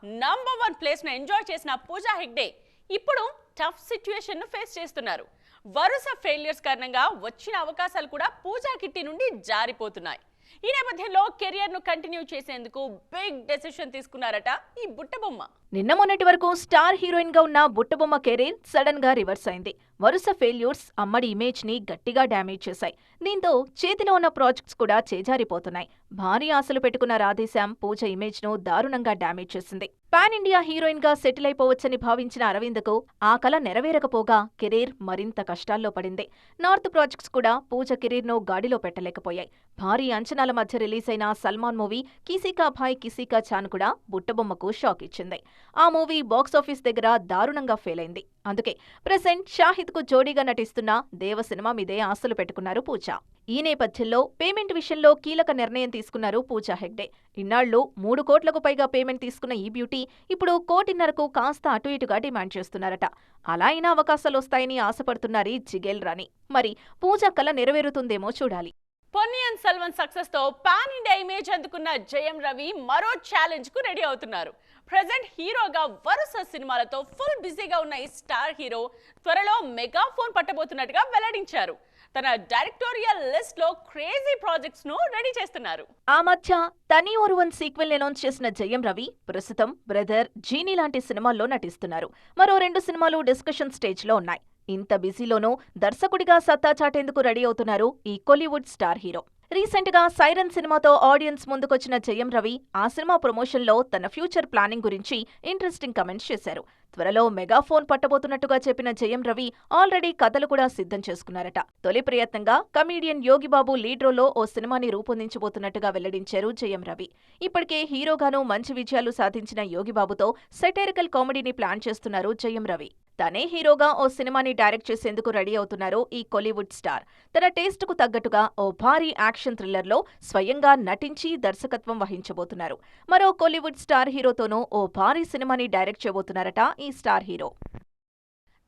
Number 1 place ను enjoy చేసిన పూజా హెగ్డే ఇప్పుడు టఫ్ సిచ్యుయేషన్ ను ఫేస్ చేస్తున్నారు. వరుస ఫెయిల్యూర్స్ కారణంగా వచ్చిన అవకాశాలు కూడా పూజా కిట్టి నుండి జారిపోతున్నాయి. ఈ నేపథ్యంలో కెరియర్ ను కంటిన్యూ చేసేందుకు బిగ్ డెసిషన్ తీసుకున్నారట ఈ బుట్టబొమ్మ. నిన్న మొన్నటి వరకు స్టార్ హీరోయిన్ గా ఉన్న బుట్టబొమ్మ కెరీర్ సడన్ గా రివర్స్ అయింది. వరుస ఫెయిల్యూర్స్ అమ్మడి ఇమేజ్ ని గట్టిగా డ్యామేజ్ చేశాయి. దీంతో చేతిలో ఉన్న ప్రాజెక్ట్స్ కూడా చేజారిపోతున్నాయి. భారీ ఆశలు పెట్టుకున్న రాధేశ్యామ్ పూజ ఇమేజ్ ను దారుణంగా డ్యామేజ్ చేసింది. పాన్ ఇండియా హీరోయిన్ గా సెటిల్ అయిపోవచ్చని భావించిన అరవింద్కు ఆ కల నెరవేరకపోగా కెరీర్ మరింత కష్టాల్లో పడింది. నార్త్ ప్రాజెక్ట్స్ కూడా పూజ కెరీర్ ను గాడిలో పెట్టలేకపోయాయి. భారీ అంచనాల మధ్య రిలీజ్ అయిన సల్మాన్ మూవీ కిసీకా భాయ్ కిసీకా చాన్ కూడా బుట్టబొమ్మకు షాక్ ఇచ్చింది. ఆ మూవీ బాక్సాఫీస్ దగ్గర దారుణంగా ఫెయిల్ అయింది. అందుకే ప్రెసెంట్ షాహిద్ కు జోడీగా నటిస్తున్న దేవ సినిమా మీదే ఆశలు పెట్టుకున్నారు పూజ. ఈ నేపథ్యంలో పేమెంట్ విషయంలో కీలక నిర్ణయం తీసుకున్నారు పూజా హెగ్డే. ఇన్నాళ్లు 3 కోట్లకు పైగా పేమెంట్ తీసుకున్న ఈ బ్యూటీ ఇప్పుడు 1.5 కోటిన్నరకు కాస్త అటు ఇటుగా డిమాండ్ చేస్తున్నారట. అలా అయినా అవకాశాలొస్తాయని ఆశపడుతున్నారీ జిగేల్ రాణి. మరి పూజ కల నెరవేరుతుందేమో చూడాలి. పొన్నియిన్ సెల్వన్ సక్సెస్ తో పాన్ ఇండియా ఇమేజ్ అందుకున్న జయం రవి మరో ఛాలెంజ్ కు రెడీ అవుతున్నారు. ప్రెజెంట్ హీరోగా వరుస సినిమాలతో ఫుల్ బిజీగా ఉన్న ఈ స్టార్ హీరో త్వరలో మెగాఫోన్ పట్టబోతున్నట్టుగా వెల్లడించారు. తన డైరెక్టోరియల్ లిస్ట్ లో క్రేజీ ప్రాజెక్ట్స్ ను రెడీ చేస్తున్నారు. ఆ మధ్య తని ఓరువన్ సీక్వెల్ అనౌన్స్ చేసిన జయం రవి ప్రస్తుతం బ్రదర్, జీనీ లాంటి సినిమాల్లో నటిస్తున్నారు. మరో 2 సినిమాలు డిస్కషన్ స్టేజ్ లో ఉన్నాయి. ఇంత బిజీలోనూ దర్శకుడిగా సత్తా చాటేందుకు రెడీ అవుతున్నారు ఈ కోలీవుడ్ స్టార్ హీరో. రీసెంట్ గా సైరన్ సినిమాతో ఆడియన్స్ ముందుకొచ్చిన జయం రవి ఆ సినిమా ప్రమోషన్ లో తన ఫ్యూచర్ ప్లానింగ్ గురించి ఇంట్రెస్టింగ్ కమెంట్స్ చేశారు. త్వరలో మెగాఫోన్ పట్టబోతున్నట్టుగా చెప్పిన జయం రవి ఆల్రెడీ కథలు కూడా సిద్ధం చేసుకున్నారట. తొలి ప్రయత్నంగా కమీడియన్ యోగిబాబు లీడ్ రోల్లో ఓ సినిమాని రూపొందించబోతున్నట్టుగా వెల్లడించారు జయం రవి. ఇప్పటికే హీరోగాను మంచి విజయాలు సాధించిన యోగిబాబుతో సెటైరికల్ కామెడీని ప్లాన్ చేస్తున్నారు జయం రవి. తనే హీరోగా ఓ సినిమాని డైరెక్ట్ చేసేందుకు రెడీ అవుతున్నారు ఈ కోలీవుడ్ స్టార్. తన టేస్ట్ కు తగ్గట్టుగా ఓ భారీ యాక్షన్ థ్రిల్లర్లో స్వయంగా నటించి దర్శకత్వం వహించబోతున్నారు. మరో కోలీవుడ్ స్టార్ హీరోతోనూ ఓ భారీ సినిమాని డైరెక్ట్ చేయబోతున్నారట ఈ స్టార్ హీరో.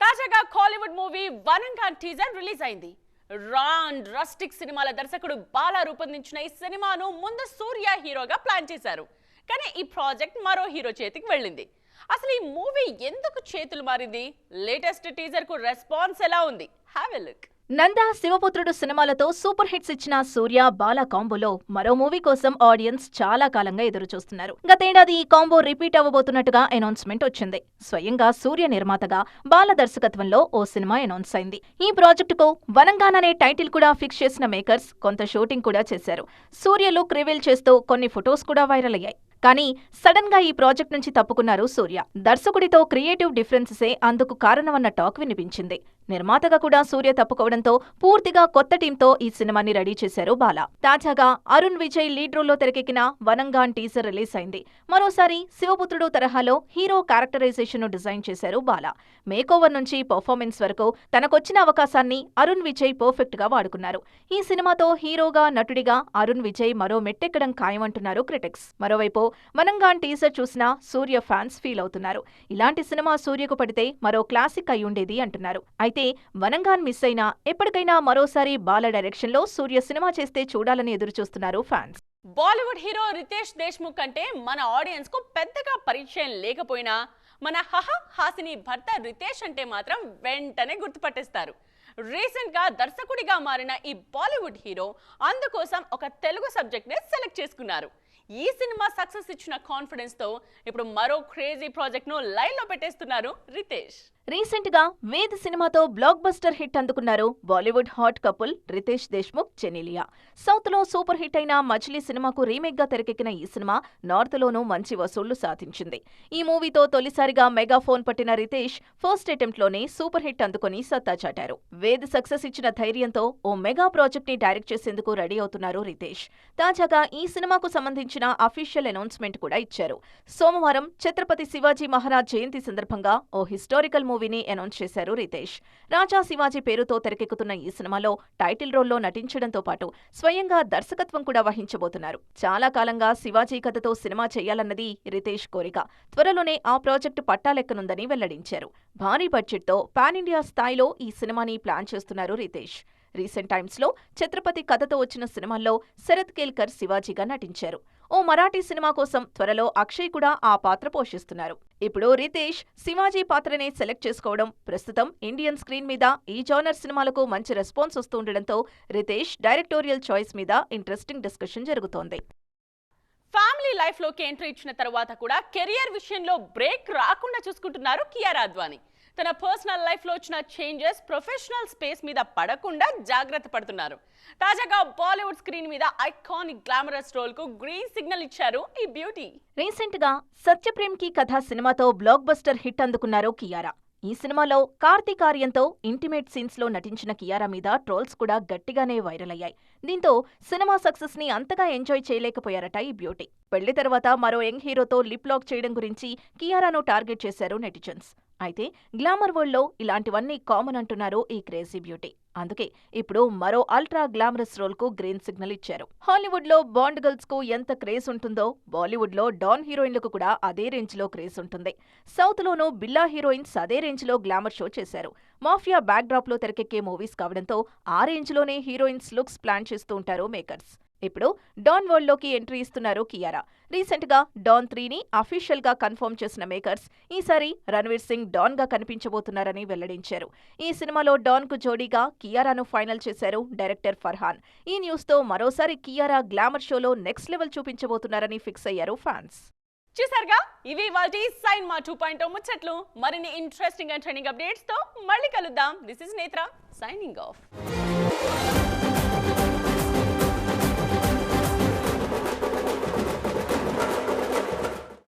తాజాగా కోలీవుడ్ మూవీ వనంగాన్ టీజర్ రిలీజ్ అయింది. రస్టిక్ సినిమాల దర్శకుడు బాలా రూపొందించిన ఈ సినిమాను ముందు సూర్య హీరోగా ప్లాన్ చేశారు. కానీ ఈ ప్రాజెక్ట్ మరో హీరో చేతికి వెళ్ళింది. అసలు ఈ మూవీ ఎందుకు చేతులు మారింది? లేటెస్ట్ టీజర్ కు రెస్పాన్స్ ఎలా ఉంది? Have a look. Nanda, Sivaputrudu సినిమాలతో సూపర్ హిట్స్ ఇచ్చిన సూర్య బాలా కాంబోలో మరో మూవీ కోసం ఆడియన్స్ చాలా కాలంగా ఎదురుచూస్తున్నారు. గతేడాది ఈ కాంబో రిపీట్ అవ్వబోతున్నట్టుగా అనౌన్స్మెంట్ వచ్చింది. స్వయంగా సూర్య నిర్మాతగా బాల దర్శకత్వంలో ఓ సినిమా అనౌన్స్ అయింది. ఈ ప్రాజెక్టుకు వనంగాన్ అనే టైటిల్ కూడా ఫిక్స్ చేసిన మేకర్స్ కొంత షూటింగ్ కూడా చేశారు. సూర్య లుక్ రివీల్ చేస్తూ కొన్ని ఫొటోస్ కూడా వైరల్ అయ్యాయి. కానీ సడన్ గా ఈ ప్రాజెక్ట్ నుంచి తప్పుకున్నారు సూర్య. దర్శకుడితో క్రియేటివ్ డిఫరెన్సెసే అందుకు కారణమన్న టాక్ వినిపించింది. నిర్మాతగా కూడా సూర్య తప్పుకోవడంతో పూర్తిగా కొత్త టీంతో ఈ సినిమాని రెడీ చేశారు బాలా. తాజాగా అరుణ్ విజయ్ లీడ్ రోల్లో తెరకెక్కిన వనంగాన్ టీజర్ రిలీజ్ అయింది. మరోసారి శివపుత్రుడు తరహాలో హీరో క్యారెక్టరైజేషన్ ను డిజైన్ చేశారు బాలా. మేకోవర్ నుంచి పర్ఫార్మెన్స్ వరకు తనకొచ్చిన అవకాశాన్ని అరుణ్ విజయ్ పర్ఫెక్ట్ గా వాడుకున్నారు. ఈ సినిమాతో హీరోగా నటుడిగా అరుణ్ విజయ్ మరో మెట్టెక్కడం ఖాయమంటున్నారు క్రిటిక్స్. మరోవైపు వనంగాన్ టీజర్ చూసిన సూర్య ఫ్యాన్స్ ఫీల్ అవుతున్నారు. ఇలాంటి సినిమా సూర్యకు పడితే మరో క్లాసిక్ అయి ఉండేది అంటున్నారు. అయితే వనంగాన్ మిస్ అయినా ఎప్పటికైనా మరోసారి బాల డైరెక్షన్ లో సూర్య సినిమా చేస్తే చూడాలని ఎదురుచూస్తున్నారు ఫ్యాన్స్. బాలీవుడ్ హీరో రితేష్ దేశ్ముఖ్ అంటే మన ఆడియన్స్ కు పెద్దగా పరిచయం లేకపోయినా మన హాసిని భర్త రితేష్ అంటే మాత్రం వెంటనే గుర్తుపట్టేస్తారు. రీసెంట్ గా దర్శకుడిగా మారిన ఈ బాలీవుడ్ హీరో అందుకోసం ఒక తెలుగు సబ్జెక్ట్ ని సెలెక్ట్ చేసుకున్నారు. ఈ సినిమా సక్సెస్ ఇచ్చిన కాన్ఫిడెన్స్ తో ఇప్పుడు మరో క్రేజీ ప్రాజెక్ట్ ను లైన్ లో పెట్టేస్తున్నారు రితేష్. రీసెంట్ గా వేద్ సినిమాతో బ్లాక్ బస్టర్ హిట్ అందుకున్నారు Bollywood hot couple Riteish Deshmukh, Genelia. South లో సూపర్ హిట్ అయిన మచిలీ సినిమాకు రీమేక్ గా తెరకెక్కిన ఈ సినిమా నార్త్ లోనూ మంచి వసూళ్లు సాధించింది. ఈ మూవీతో తొలిసారిగా మెగాఫోన్ పట్టిన రితేష్ ఫస్ట్ అటెంప్ట్ లోనే సూపర్ హిట్ అందుకుని సత్తా చాటారు. వేద్ సక్సెస్ ఇచ్చిన ధైర్యంతో ఓ మెగా ప్రాజెక్ట్ ని డైరెక్ట్ చేసేందుకు రెడీ అవుతున్నారు రితేష్. తాజాగా ఈ సినిమాకు సంబంధించిన అఫీషియల్ అనౌన్స్మెంట్ కూడా ఇచ్చారు. సోమవారం ఛత్రపతి శివాజీ మహారాజ్ జయంతి సందర్భంగా ఓ హిస్టారికల్ మూవీని అనౌన్స్ చేశారు రితేష్. రాజా శివాజీ పేరుతో తెరకెక్కుతున్న ఈ సినిమాలో టైటిల్ రోల్లో నటించడంతో పాటు స్వయంగా దర్శకత్వం కూడా వహించబోతున్నారు. చాలా కాలంగా శివాజీ కథతో సినిమా చేయాలన్నది రితేష్ కోరిక. త్వరలోనే ఆ ప్రాజెక్టు పట్టాలెక్కనుందని వెల్లడించారు. భారీ బడ్జెట్తో పాన్ ఇండియా స్థాయిలో ఈ సినిమాని ప్లాన్ చేస్తున్నారు రితేష్. రీసెంట్ టైమ్స్ లో ఛత్రపతి కథతో వచ్చిన సినిమాల్లో శరత్ కేల్కర్ శివాజీగా నటించారు. ఓ మరాఠీ సినిమా కోసం త్వరలో అక్షయ్ కూడా ఆ పాత్ర పోషిస్తున్నారు. ఇప్పుడు రితేష్ శివాజీ పాత్రనే సెలెక్ట్ చేసుకోవడం, ప్రస్తుతం ఇండియన్ స్క్రీన్ మీద ఈ జానర్ సినిమాలకు మంచి రెస్పాన్స్ వస్తూ ఉండడంతో రితేష్ డైరెక్టోరియల్ చాయిస్ మీద ఇంట్రెస్టింగ్ డిస్కషన్ జరుగుతోంది. ఫ్యామిలీ లైఫ్ లోకి ఎంట్రీ ఇచ్చిన తర్వాత కూడా కెరియర్ విషయంలో బ్రేక్ రాకుండా చూసుకుంటున్నారు కియారా అద్వానీ. తన పర్సనల్ లైఫ్ లో వచ్చిన చేంజెస్ ప్రొఫెషనల్ స్పేస్ మీద పడకుండా జాగ్రత్త పడుతున్నారు. తాజాగా బాలీవుడ్ స్క్రీన్ మీద ఐకానిక్ గ్లామరస్ రోల్ కు గ్రీన్ సిగ్నల్ ఇచ్చారు ఈ బ్యూటీ. రీసెంట్ గా సత్యప్రేమ్ కి కథ సినిమాతో బ్లాక్ బస్టర్ హిట్ అందుకున్నారు కియారా. ఈ సినిమాలో కార్తీక్ ఆర్యన్తో ఇంటిమేట్ సీన్స్ లో నటించిన కియారా మీద ట్రోల్స్ కూడా గట్టిగానే వైరల్ అయ్యాయి. దీంతో సినిమా సక్సెస్ ని అంతగా ఎంజాయ్ చేయలేకపోయారట ఈ బ్యూటీ. పెళ్లి తర్వాత మరో యంగ్ హీరోతో లిప్ లాక్ చేయడం గురించి కియారాను టార్గెట్ చేశారు నెటిజన్స్. అయితే గ్లామర్ వరల్డ్ లో ఇలాంటివన్నీ కామన్ అంటున్నారు ఈ క్రేజీ బ్యూటీ. అందుకే ఇప్పుడు మరో అల్ట్రా గ్లామరస్ రోల్ కు గ్రీన్ సిగ్నల్ ఇచ్చారు. హాలీవుడ్ లో బాండ్ గర్ల్స్ కు ఎంత క్రేజ్ ఉంటుందో బాలీవుడ్ లో డాన్ హీరోయిన్లకు కూడా అదే రేంజ్ లో క్రేజ్ ఉంటుంది. సౌత్ లోనూ బిల్లా హీరోయిన్స్ అదే రేంజ్ లో గ్లామర్ షో చేశారు. మాఫియా బ్యాక్ డ్రాప్ లో తెరకెక్కే మూవీస్ కావడంతో ఆ రేంజ్ లోనే హీరోయిన్స్ లుక్స్ ప్లాన్ చేస్తూ ఉంటారు మేకర్స్. ఇప్పుడు డాన్ వరల్డ్ లోకి ఎంట్రీ ఇస్తున్నారు కియారా. రీసెంట్ గా డాన్ 3ని అఫీషియల్ గా కన్ఫర్మ్ చేసిన మేకర్స్ ఈసారి రణ్వీర్ సింగ్ డాన్ గా కనిపించబోతున్నారని వెల్లడించారు. ఈ సినిమాలో డాన్ కు జోడీగా కియారాను ఫైనల్ చేశారు డైరెక్టర్ ఫర్హాన్. ఈ న్యూస్ తో మరోసారి కియారా గ్లామర్ షోలో నెక్స్ట్ లెవెల్ చూపించబోతున్నారని ఫిక్స్ అయ్యారు ఫ్యాన్స్. చూసారుగా, ఇవి వాటి సైన్మా 2.0 ముచ్చట్లు. మరిన్ని ఇంట్రెస్టింగ్ అండ్ ట్రెండింగ్ అప్డేట్స్ తో మళ్ళీ కలుద్దాం. దిస్ ఇస్ నేత్ర సైనింగ్ ఆఫ్.